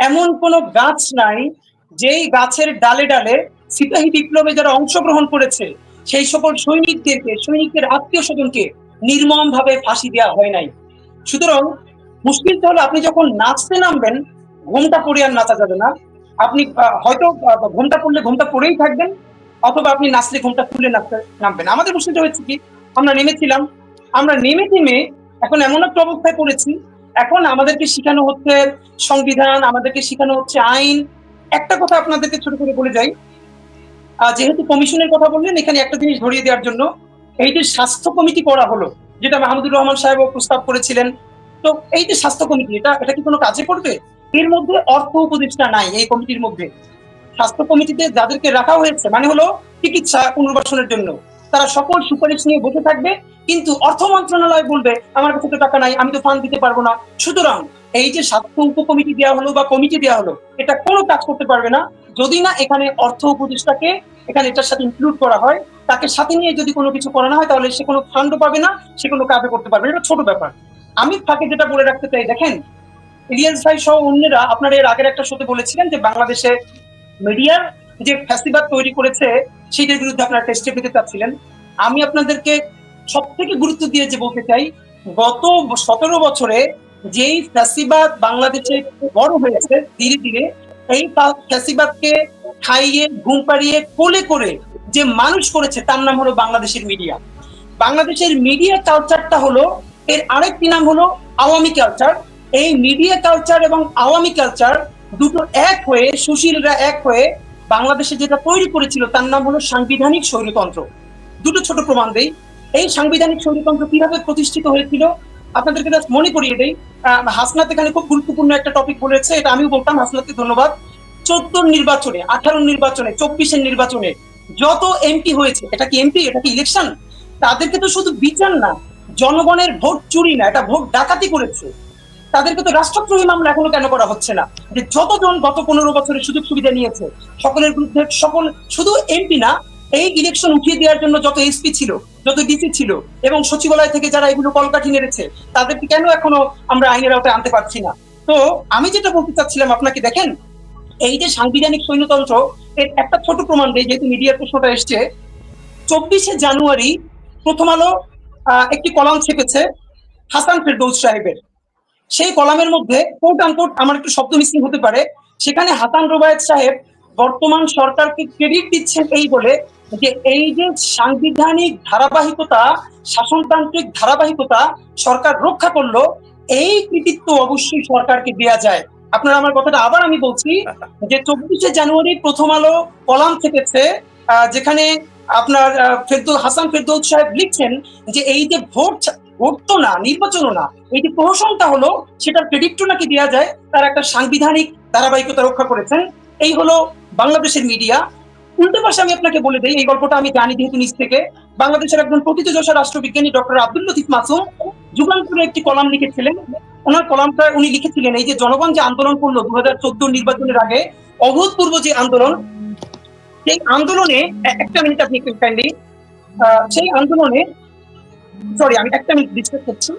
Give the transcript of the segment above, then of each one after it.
এমন কোনো গাছ নাই যেই গাছের ডালে ডালে সিপাহী বিপ্লবে যারা অংশগ্রহণ করেছে সেই সকল সৈনিকদের আত্মীয় স্বজনকে নির্মম ভাবে ফাঁসি দেওয়া হয় নাই। সুতরাং মুশকিলটা হলো আপনি যখন নাচতে নামবেন ঘোমটা পরে আর নাচা যাবে না। আপনি হয়তো ঘোমটা পড়লে ঘোমটা পরেই থাকবেন, অথবা আপনি নাচলে ঘোমটা খুলে নামবেন। আমাদের মুশকিলটা হচ্ছে কি, আমরা নেমেছিলাম, আমরা নেমে এখন এমন একটা অবস্থায় পড়েছি, এখন আমাদেরকে শিখানো হচ্ছে সংবিধান, আমাদেরকে শিখানো হচ্ছে আইন। একটা কথা আপনাদেরকে ছোট করে বলে যাই, যেহেতু কমিশনের কথা বললেন, এখানে একটা জিনিস ধরিয়ে দেওয়ার জন্য, এই যে স্বাস্থ্য কমিটি করা হলো, যেটা মাহমুদুর রহমান সাহেবও প্রস্তাব করেছিলেন, তো এই যে স্বাস্থ্য কমিটি, এটা কি কোনো কাজে করবে? এর মধ্যে অর্থ উপদেষ্টা নাই এই কমিটির মধ্যে। স্বাস্থ্য কমিটিতে যাদেরকে রাখা হয়েছে মানে হলো চিকিৎসা পুনর্বাসনের জন্য, তারা সকল সুপারিশ নিয়ে বসে থাকবে, কিন্তু অর্থ মন্ত্রণালয় বলবে আমার কাছে তো টাকা নাই, আমি তো ফান্ড দিতে পারবো না। সুতরাং এই যে স্বাস্থ্য উপকমিটি দেওয়া হলো বা কমিটি দেওয়া হলো, এটা কোনো কাজ করতে পারবে না যদি না এখানে অর্থ উপদেষ্টাকে এখানে এটার সাথে ইনক্লুড করা হয়। তাকে সাথে নিয়ে যদি কোনো কিছু করানো হয়, তাহলে সে কোনো ফান্ডও পাবে না, সে কোনো কাজও করতে পারবে না। এটা ছোট ব্যাপার। আমি তাকে যেটা বলে রাখতে চাই, দেখেন, ইলিয়াস ভাই সহ অন্যরা আপনারা এর আগের একটা শোতে বলেছিলেন যে বাংলাদেশে মিডিয়ার যে ফ্যাসিবাদ তৈরি করেছে সেটার বিরুদ্ধে আপনারা একটা স্টেপ নিতে চাচ্ছিলেন। আমি আপনাদেরকে সব থেকে গুরুত্ব দিয়ে যে বলতে চাই, গত 17 বছরে যেই ফ্যাসিবাদ বাংলাদেশে বড় হয়েছে ধীরে ধীরে, এই ফ্যাসিবাদকে খাইয়ে ঘুম পাড়িয়ে কোলে করে যে মানুষ করেছে তার নাম হলো বাংলাদেশের মিডিয়া। বাংলাদেশের মিডিয়া কালচারটা হলো, এর আরেকটি নাম হলো আওয়ামী কালচার। এই মিডিয়া কালচার এবং আওয়ামী কালচার দুটো এক হয়ে, সুশীলরা এক হয়ে বাংলাদেশে যেটা তৈরি করেছিল তার নাম হলো সাংবিধানিক স্বৈরতন্ত্র। দুটো ছোট প্রমাণ দেই। এই সাংবিধানিক স্বৈরতন্ত্র কিভাবে প্রতিষ্ঠিত হয়েছিল আপনাদেরকে জাস্ট মনে করিয়ে দেই। হাসনাত এখানে খুব গুরুত্বপূর্ণ একটা টপিক বলেছে, এটা আমিও বলতাম, হাসনাতকে ধন্যবাদ। 14 নির্বাচনে, 18 নির্বাচনে, 24 নির্বাচনে যত এমপি হয়েছে, এটা কি এমপি, এটা কি ইলেকশন? তাদেরকে তো শুধু বিচার না, জনগণের ভোট চুরি না, এটা ভোট ডাকাতি করেছে। তাদেরকে তো রাষ্ট্রদ্রোহী মামলা এখনো কেন করা হচ্ছে না? যে যতজন গত 15 বছরের সুযোগ সুবিধা নিয়েছে সকলের বিরুদ্ধে, সকল শুধু এমপি না, এই ইলেকশন উঠিয়ে দেওয়ার জন্য যত এসপি ছিল, যত ডিসি ছিল, এবং সচিবালয় থেকে যারা এগুলো কলকাঠি নেড়েছে, তাদেরকে কেন এখনো আমরা আইনের আওতায় আনতে পারছি না? তো আমি যেটা বলতে চাচ্ছিলাম আপনাকে, দেখেন, এই যে সাংবিধানিক সৈন্যতন্ত্র, এর একটা ছোট প্রমাণ দেয়, যেহেতু মিডিয়ার প্রশ্নটা এসছে। 24 জানুয়ারি প্রথম আলো একটি কলাম ছেপেছে হাসান ফেরদৌস সাহেবের। সেই কলামের মধ্যে কোট আনকোট, আমার একটু শব্দ মিসিং হতে পারে, সেখানে হাসান রোবায়েত সাহেব বর্তমান সরকারকে ক্রেডিট দিচ্ছেন এই বলে যে এই যে সাংবিধানিক ধারাবাহিকতা, শাসনতান্ত্রিক ধারাবাহিকতা সরকার রক্ষা করলো, এই কৃতিত্ব অবশ্যই সরকারকে দেয়া যায়। আপনারা আমার কথাটা আবার আমি বলছি, যে 24 জানুয়ারি প্রথম আলো কলাম থেকেছে, যেখানে আপনার হাসান ফেরদৌস সাহেব লিখছেন যে এই যে ভোট তো না, নির্বাচনও না, এই যে প্রহসনটা হলো, সেটার ক্রেডিটও নাকি দেওয়া যায়, তার একটা সাংবিধানিক ধারাবাহিকতা রক্ষা করেছেন। এই হলো বাংলাদেশের মিডিয়া। উল্টো পাশে আমি আপনাকে বলে দিই, এই গল্পটা আমি জানি যেহেতু নিজ থেকে, বাংলাদেশের একজন প্রথিতযশা রাষ্ট্রবিজ্ঞানী ডক্টর আব্দুল লতিফ মাসুম যুগান্তরে একটি কলাম লিখেছিলেন। ওনার কলামটা উনি লিখেছিলেন, এই যে জনগণ যে আন্দোলন করলো 2014 নির্বাচনের আগে, অভূতপূর্ব যে আন্দোলন, সেই আন্দোলনে, একটা মিনিট আপনি একটু কাইন্ডলি, সেই আন্দোলনে, সরি আমি একটা মিনিট ডিসকাস করছি।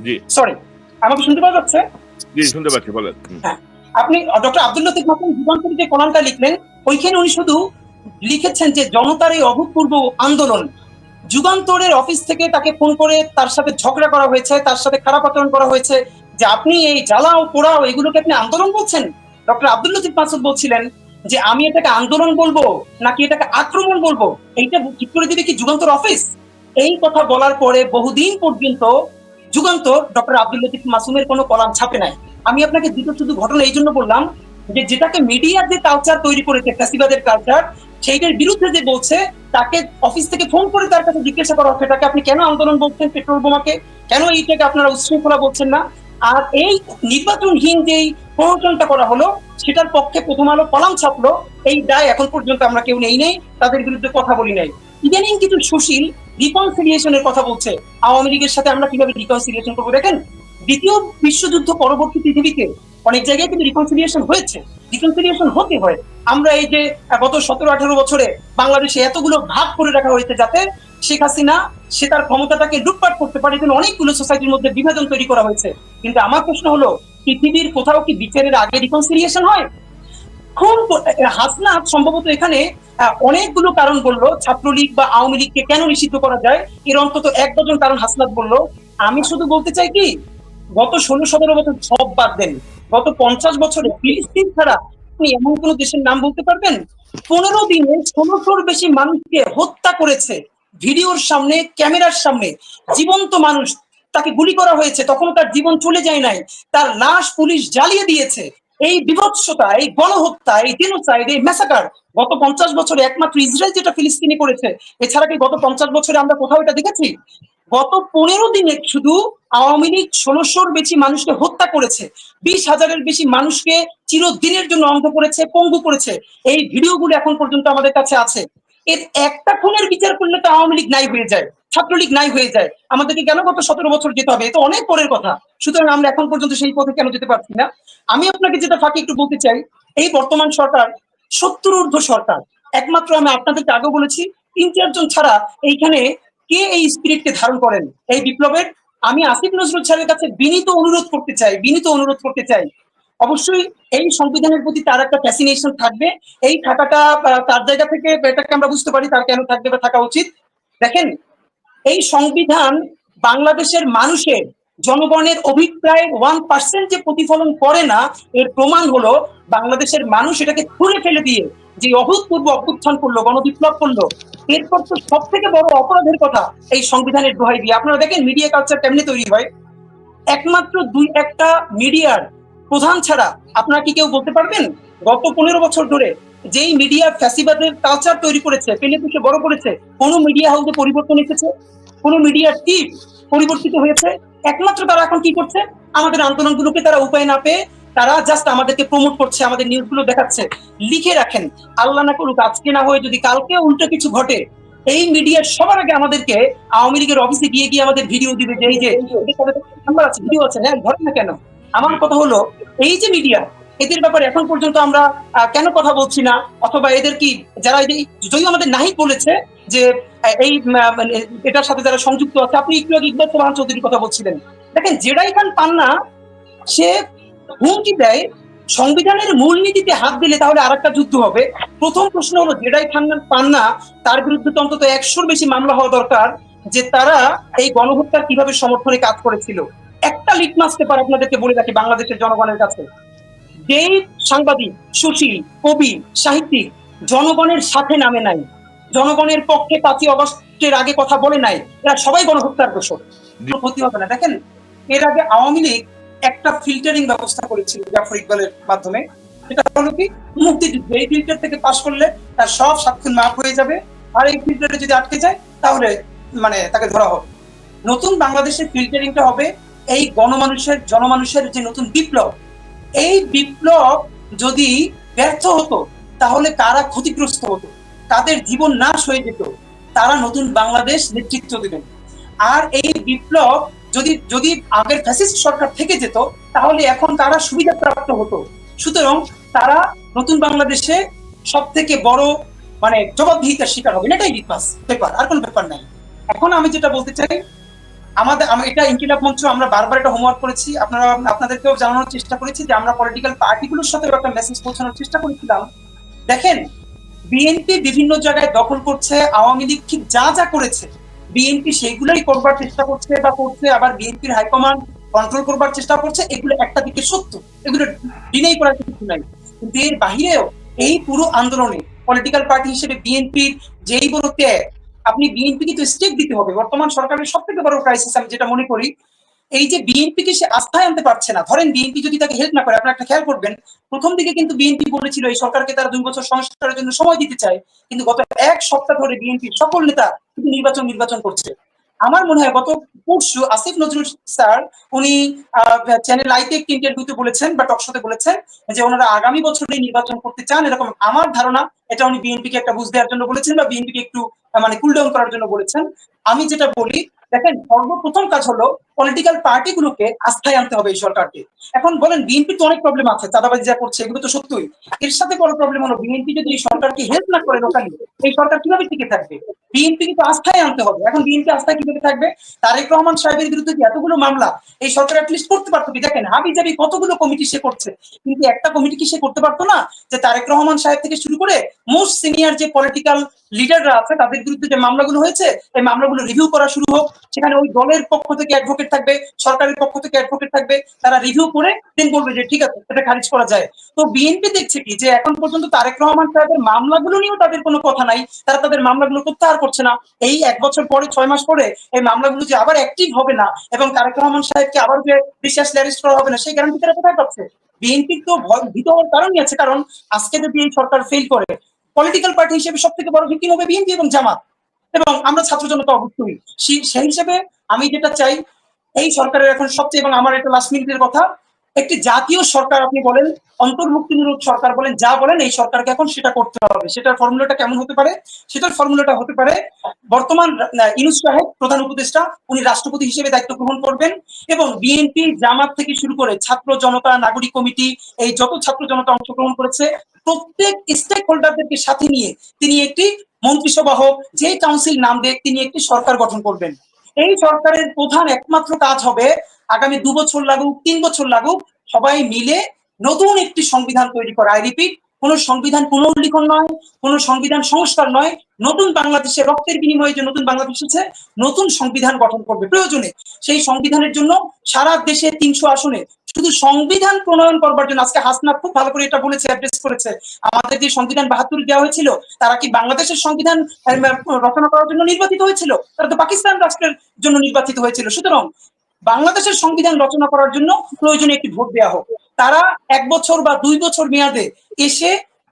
জি সরি, আমাকে শুনতে পাওয়া যাচ্ছে? জি শুনতে পাচ্ছি, বলেন। হ্যাঁ, আপনি ডক্টর আব্দুল লতিফ মাসুম যুগান্তরে যে কলামটা লিখলেন, ওইখানে উনি শুধু লিখেছেন যে জনতার এই অভূতপূর্ব আন্দোলন, যুগান্তরের অফিস থেকে তাকে ফোন করে তার সাথে ঝগড়া করা হয়েছে, তার সাথে খারাপ আচরণ করা হয়েছে, যে আপনি এই জ্বালাও পোড়াও এগুলোকে আপনি আন্দোলন বলছেন। ডক্টর আব্দুল লতিফ মাসুদ বলছিলেন যে আমি এটাকে আন্দোলন বলবো নাকি এটাকে আক্রমণ বলবো, এইটা ঠিক করে দিবে কি যুগান্তর অফিস? এই কথা বলার পরে বহুদিন পর্যন্ত যুগান্তর ডক্টর আব্দুল লতিফ মাসুমের কোনো কলাম ছাপে নাই। আমি আপনাকে দুটো শুধু ঘটনা এই জন্য বললাম, যে যেটাকে মিডিয়ার যে কালচার তৈরি করেছে, ফ্যাসিবাদের কালচার, সেইটার বিরুদ্ধে যে বলছে, তাকে অফিস থেকে ফোন করে তার কাছে জিজ্ঞাসা করা হচ্ছে এটাকে আপনি কেন আন্দোলন বলছেন, পেট্রোল বোমাকে কেন এইটাকে আপনারা উচ্ছৃঙ্খলা বলছেন না? আর এই নির্বাচনহীন যেই প্রহসনটা করা হলো, সেটার পক্ষে প্রথম আলো কলাম ছাপলো, এই দায় এখন পর্যন্ত আমরা কেউ নেই নাই, তাদের বিরুদ্ধে কথা বলি নাই। ইদানিং কিছু সুশীল রিকনসিলিয়েশনের কথা বলছে, আওয়ামী লীগের সাথে আমরা কিভাবে রিকনসিলিয়েশন করবো। দেখেন, দ্বিতীয় বিশ্বযুদ্ধ পরবর্তী পৃথিবীতে অনেক জায়গায় কিন্তু রিকনসিলিয়েশন হয়েছে, রিকনসিলিয়েশন হতে হয়। আমরা এই যে গত 17-18 বছরে বাংলাদেশে এতগুলো ভাগ করে রাখা হয়েছে, যাতে শেখ হাসিনা সে তার ক্ষমতাটাকে লুটপাট করতে পারে, কিন্তু অনেকগুলো সোসাইটির মধ্যে বিভাজন তৈরি করা হয়েছে। কিন্তু আমার প্রশ্ন হলো, পৃথিবীর কোথাও কি বিচারের আগে রিকনসিলিয়েশন হয়? খুন হাসনাত সম্ভবত এখানে অনেকগুলো কারণ বললো, ছাত্রলীগ বা আওয়ামী লীগকে কেন নিষিদ্ধ করা যায়, এর অন্তত এক ডজন কারণ হাসনাত বললো। আমি শুধু বলতে চাই কি, গত 16-17 বছর সব বাদ দেন, গত 50 বছরে ফিলিস্তিন ছাড়া আপনি এমন কোন দেশের নাম বলতে পারবেন 15 দিনে 1600-র বেশি মানুষকে হত্যা করেছে? ভিডিওর সামনে, ক্যামেরার সামনে জীবন্ত মানুষ, তাকে গুলি করা হয়েছে, তখনও তার জীবন চলে যায় নাই, তার লাশ পুলিশ জ্বালিয়ে দিয়েছে। এই বিভৎসতা, এই গণহত্যা, এই জেনোসাইড, এই ম্যাসাকার গত 50 বছরে একমাত্র ইসরায়েল যেটা ফিলিস্তিনি করেছে, এছাড়া কি গত 50 বছরে আমরা কোথাও এটা দেখেছি? গত 15 দিনে শুধু আওয়ামী লীগ 1600-র বেশি মানুষকে হত্যা করেছে, 20,000-এর বেশি মানুষকে চিরদিনের জন্য অন্ধ করেছে, পঙ্গু করেছে। এই ভিডিওগুলো এখন পর্যন্ত আমাদের কাছে আছে। এর একটা খুনের বিচার করলে তো আওয়ামী লীগ নাই হয়ে যায়, ছাত্রলীগ নাই হয়ে যায়। আমাদেরকে কেন গত 17 বছর যেতে হবে? এটা অনেক পরের কথা। সুতরাং আমরা এখন পর্যন্ত সেই পথে কেন যেতে পারছি না? আমি আপনাকে যেটা ফাঁকে একটু বলতে চাই, এই বর্তমান সরকার 70 ঊর্ধ্ব সরকার। একমাত্র আমি আপনাদেরকে আগেও বলেছি, 3-4 জন ছাড়া এইখানে কে এই স্পিরিটকে ধারণ করেন এই বিপ্লবের? আমি আসিফ নজরুল স্যারের কাছে বিনীত অনুরোধ করতে চাই, অবশ্যই এই সংবিধানের প্রতি তার একটা ফ্যাসিনেশন থাকবে। এই থাকাটা তার জায়গা থেকে এটাকে আমরা বুঝতে পারি তার কেন থাকবে বা থাকা উচিত। দেখেন, এই সংবিধান বাংলাদেশের মানুষের, জনগণের অভিপ্রায়ের 1% যে প্রতিফলন করে না, এর প্রমাণ হলো বাংলাদেশের মানুষ এটাকে খুলে ফেলে দিয়ে যে অভূতপূর্ব অভ্যুত্থান করলো, গণবিপ্লব করলো। এরপর তো সব থেকে বড় অপরাধের কথা এই সংবিধানের দোহাই দিয়ে। আপনারা দেখেন মিডিয়া কালচার কেমনি তৈরি হয়, একমাত্র 2-1টা মিডিয়ার প্রধান ছাড়া আপনারা কি কেউ বলতে পারবেন গত 15 বছর ধরে যেই মিডিয়া ফ্যাসিবাদের কালচার তৈরি করেছে, পেলে পুষে বড় করেছে, কোন মিডিয়া হাউসে পরিবর্তন এসেছে? কোন মিডিয়ার টিম পরিবর্তিত হয়েছে? একমাত্র তারা এখন কি করছে, আমাদের আন্দোলনগুলোকে তারা উপায় না পেয়ে তারা জাস্ট আমাদেরকে প্রমোট করছে, আমাদের নিউজগুলো দেখাচ্ছে। লিখে রাখেন, আল্লাহ না করুক আজকে না হয়ে যদি কালকে উল্টো কিছু ঘটে, এই মিডিয়ার সবার আগে আমাদেরকে আওয়ামী লীগের অফিসে গিয়ে গিয়ে আমাদের ভিডিও দিবে যে এই যে নাম্বার আছে, ভিডিও আছে, হ্যাঁ ধরেন না কেন? আমার কথা হলো, এই যে মিডিয়া, এদের ব্যাপারে এখন পর্যন্ত আমরা কেন কথা বলছি না? অথবা এদের কি, যারা যদিও আমাদের নাহিদ বলেছে যে এই মানে এটার সাথে যারা সংযুক্ত আছে, আপনি একটু আগে ইকবাল সোবহান চৌধুরীর কথা বলছিলেন, দেখেন জেডাই খান পান্না সে হুমকি দেয় সংবিধানের মূলনীতিতে হাত দিলে তাহলে আরেকটা যুদ্ধ হবে। প্রথম প্রশ্ন হলো, জেডাই খান পান্না তার বিরুদ্ধে তো অন্তত 100-র বেশি মামলা হওয়া দরকার, যে তারা এই গণহত্যার কিভাবে সমর্থনে কাজ করেছিল। একটা লিটমাস পেপার আপনাদেরকে বলে রাখি বাংলাদেশের জনগণের কাছে, যেই সাংবাদিক, সুশীল, কবি, সাহিত্যিক জনগণের সাথে নামে নাই, জনগণের পক্ষে 5ই অগস্টের আগে কথা বলে নাই, এরা সবাই গণহত্যার দোষর। ক্ষতি হবে না। দেখেন, এর আগে আওয়ামী লীগ একটা ফিল্টারিং ব্যবস্থা করেছিল জাফর ইকবালের মাধ্যমে, সেটা হলো কি, মুক্তিযুদ্ধ। এই ফিল্টার থেকে পাশ করলে তার সব সাক্ষ্য মাফ হয়ে যাবে, আর এই ফিল্টারে যদি আটকে যায় তাহলে মানে তাকে ধরা হবে। নতুন বাংলাদেশের ফিল্টারিংটা হবে এই জনমানুষের যে নতুন বিপ্লব, এই বিপ্লব যদি ব্যর্থ হতো তাহলে কারা ক্ষতিগ্রস্ত হতো, তাদের জীবন নাশ হয়ে যেত, তারা নতুন বাংলাদেশ নেতৃত্ব দিবেন। আর এই বিপ্লব যদি যদি আগের ফ্যাসিস্ট সরকার থেকে যেত তাহলে এখন তারা সুবিধা প্রাপ্ত হতো। সুতরাং তারা নতুন বাংলাদেশে সব থেকে বড় মানে জবাবদিহিতার শিকার হবে। এটাই লিটমাস পেপার, আর কোনো ব্যাপার নাই। এখন আমি যেটা বলতে চাই, এটা ইনকিলাব মঞ্চ আমরা বারবার এটা হোমওয়ার্ক করেছি, আপনাদেরকেও জানানোর চেষ্টা করেছি যে আমরা পলিটিক্যাল পার্টিগুলোর সাথে একটা মেসেজ পৌঁছানোর চেষ্টা করেছিলাম। দেখেন, বিএনপি বিভিন্ন জায়গায় দখল করছে, আওয়ামী লীগ ঠিক যা যা করেছে বিএনপি সেইগুলোই করবার চেষ্টা করছে বা করছে, আবার বিএনপির হাইকমান্ড কন্ট্রোল করবার চেষ্টা করছে। এগুলো একটা দিকে সত্য, এগুলো ডিনাই করার কিছু নাই। কিন্তু এর বাহিরেও এই পুরো আন্দোলনে পলিটিক্যাল পার্টি হিসেবে বিএনপির যেই বড় ত্যাগ, আপনি বিএনপি কিন্তু স্টেক দিতে হবে। বর্তমান সরকারের সব থেকে বড় ক্রাইসিস আমি যেটা মনে করি, এই যে বিএনপিকে সে আস্থায় আনতে পারছে না। ধরেন বিএনপি যদি তাকে হেল্প না করে, আপনারা একটা খেয়াল করবেন, প্রথম দিকে কিন্তু বিএনপি বলেছিল এই সরকারকে তারা 2 বছর সংস্কারের জন্য সময় দিতে চায়, কিন্তু গত 1 সপ্তাহ ধরে বিএনপির সকল নেতা কিন্তু নির্বাচন করছে। আমার মনে হয় গত পরশু আসিফ নজরুল স্যার উনি চ্যানেল আইতে একটি ইন্টারভিউতে বলেছেন বা টকশোতে বলেছেন যে ওনারা আগামী বছরে নির্বাচন করতে চান, এরকম আমার ধারণা। এটা উনি বিএনপিকে একটা বুঝ দেওয়ার জন্য বলেছেন বা বিএনপিকে একটু মানে কুল ডাউন করার জন্য বলেছেন। আমি যেটা বলি, দেখেন সর্বপ্রথম কাজ হলো পলিটিক্যাল পার্টিগুলোকে আস্থায় আনতে হবে এই সরকারকে। এখন বলেন বিএনপি তো অনেক প্রবলেম আছে, চাঁদাবাজি যা করছে এগুলো তো সত্যই। এর সাথে বড় প্রবলেম হলো বিএনপি যদি এই সরকারকে হেল্প না করে লোকালি, এই সরকার কিভাবে টিকে থাকবে? বিএনপি কিন্তু আস্থায় আনতে হবে। এখন বিএনপি আস্থায় কিভাবে থাকবে? তারেক রহমান সাহেবের বিরুদ্ধে যে এতগুলো মামলা এই সরকার অ্যাটলিস্ট করতে পারতো কি? দেখেন হাবিজাবি কতগুলো কমিটি সে করছে, কিন্তু একটা কমিটি কি সে করতে পারতো না? যে তারেক রহমান সাহেব থেকে শুরু করে মোস্ট সিনিয়র যে পলিটিক্যাল লিডাররা আছে তাদের বিরুদ্ধে যে মামলাগুলো হয়েছে এই মামলাগুলো রিভিউ করা শুরু হোক। সেখানে ওই দলের পক্ষ থেকে অ্যাডভোকেট থাকবে, সরকারের পক্ষ থেকে অ্যাডভোকেট থাকবে, তারা রিভিউ করে দেন বলবে যে ঠিক আছে এটা খারিজ করা যায়। তো বিএনপি দেখছে কি যে এখন পর্যন্ত তারেক রহমান সাহেবের মামলাগুলো নিয়েও তাদের কোনো কথা নাই, তারা তাদের মামলাগুলো প্রত্যাহার করছে না। এই ১ বছর পরে ৬ মাস পরে এই মামলাগুলো যে আবার অ্যাক্টিভ হবে না এবং তারেক রহমান সাহেবকে আবার যে রিসার্চ অ্যারেস্ট করা হবে না সেই গ্যারান্টি তারা কোথায় পাচ্ছে? বিএনপির তো ভীত হওয়ার কারণই আছে, কারণ আজকে যদি এই সরকার ফেল করে পলিটিক্যাল পার্টি হিসেবে সব থেকে বড় ভিকটিম হবে বিএনপি এবং জামাত, এবং আমরা ছাত্র জনতা অবশ্যই। সেই হিসেবে আমি যেটা চাই এই সরকারের এখন সবচেয়ে, এবং আমার একটা লাস্ট মিনিটের কথা, একটি জাতীয় সরকার আপনি বলেন, অন্তর্ভুক্তিমূলক সরকার বলেন, যা বলেন এই সরকারকে এখন সেটা করতে হবে। সেটার ফর্মুলাটা কেমন হতে পারে? সেটার ফর্মুলাটা হতে পারে বর্তমান ইউনূস সাহেব প্রধান উপদেষ্টা, উনি রাষ্ট্রপতি হিসেবে দায়িত্ব গ্রহণ করবেন এবং বিএনপি জামাত থেকে শুরু করে ছাত্র জনতা, নাগরিক কমিটি, এই যত ছাত্র জনতা অংশগ্রহণ করেছে প্রত্যেক স্টেক হোল্ডারদেরকে সাথে নিয়ে তিনি একটি মন্ত্রিসভা হোক যে কাউন্সিল নাম দেখ তিনি একটি সরকার গঠন করবেন। এই সরকারের প্রধান একমাত্র কাজ হবে আগামী ২ বছর লাগুক ৩ বছর লাগুক সবাই মিলে নতুন একটি সংবিধান তৈরি করা। আই রিপিট, কোন সংবিধান পুনর্লিখন নয়, কোন সংবিধান সংস্কার নয়, নতুন বাংলাদেশের রক্তের বিনিময়ে যে নতুন বাংলাদেশ আছে নতুন সংবিধান গঠন করবে প্রয়োজনে। সেই সংবিধানের জন্য সারা দেশে ৩০০ আসনে শুধু সংবিধান প্রণয়ন করবার জন্য, আজকে হাসনাত খুব ভালো করে এটা বলেছে, অ্যাড্রেস করেছে, আমাদের যে সংবিধান ৭২ দেওয়া হয়েছিল তারা কি বাংলাদেশের সংবিধান রচনা করার জন্য নির্বাচিত হয়েছিল? তারা তো পাকিস্তান রাষ্ট্রের জন্য নির্বাচিত হয়েছিল। সুতরাং বাংলাদেশের সংবিধান রচনা করার জন্য প্রয়োজনে একটি ভোট দেওয়া হোক। তারা ১ বছর বা ২ বছর মেয়াদে এসে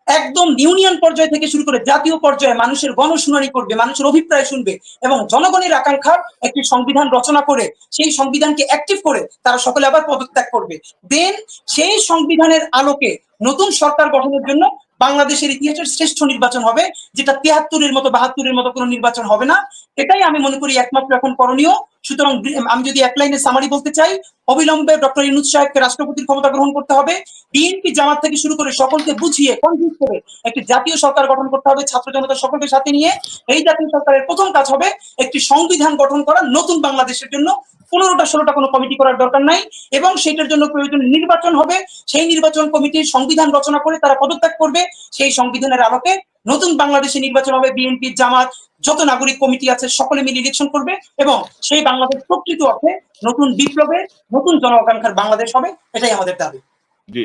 একদম ইউনিয়ন পর্যায় থেকে শুরু করে জাতীয় পর্যায়ে মানুষের গণশুনানি করবে, মানুষের অভিপ্রায় শুনবে এবং জনগণের আকাঙ্ক্ষার একটি সংবিধান রচনা করে সেই সংবিধানকে অ্যাক্টিভ করে তারা সকলে আবার পদত্যাগ করবে। দেন সেই সংবিধানের আলোকে নতুন সরকার গঠনের জন্য বাংলাদেশের ইতিহাসের শ্রেষ্ঠ নির্বাচন হবে, যেটা ৭৩-এর মতো ৭২-এর মতো কোনো নির্বাচন হবে না। এটাই আমি মনে করি একমাত্র এখন করণীয়। সুতরাং আমি যদি এক লাইনে সামারি বলতে চাই, অবিলম্বে ডক্টর ইউনূস সাহেবকে রাষ্ট্রপতির ক্ষমতা গ্রহণ করতে হবে। বিএনপি জামাত থেকে শুরু করে সকলকে বুঝিয়ে কনভিন্স করে একটি জাতীয় সরকার গঠন করতে হবে ছাত্র জনতা সকলকে সাথে নিয়ে। এই জাতীয় সরকারের প্রথম কাজ হবে একটি সংবিধান গঠন করা নতুন বাংলাদেশের জন্য। ১৫টা ১৬টা কোনো কমিটি করার দরকার নাই এবং সেটার জন্য প্রয়োজন নির্বাচন হবে। সেই নির্বাচন কমিটির সংবিধান রচনা করে তারা পদত্যাগ করবে। সেই সংবিধানের আলোকে নতুন বাংলাদেশে নির্বাচন হবে। বিএনপি জামাত যত নাগরিক কমিটি আছে সকলে মিলে ইলেকশন করবে এবং সেই বাংলাদেশ প্রকৃত অর্থে নতুন বিপ্লবের, নতুন জন আকাঙ্ক্ষার বাংলাদেশ হবে। এটাই আমাদের দাবি। জি।